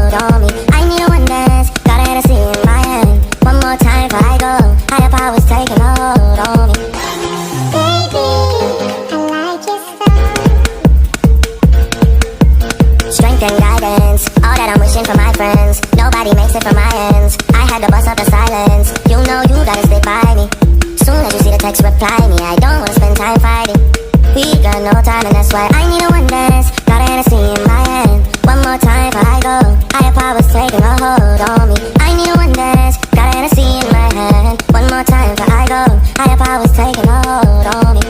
hold on me. I need a one dance, got a Hennessy in my hand. One more time before I go, higher powers taking a hold on me. Baby, I like your style. Strength and guidance, all that I'm wishing for my friends. Nobody makes it from my ends. I had to bust up the silence. You know you gotta stick by me. Soon as you see the text, reply me. I don't wanna spend time fighting. We got no time and that's why I need a one dance. Got a Hennessy in my hand. One more time before I go, higher powers taking a hold on me. I need a one dance. Got a Hennessy in my hand. One more time before I go, higher powers taking a hold on me.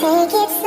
Take it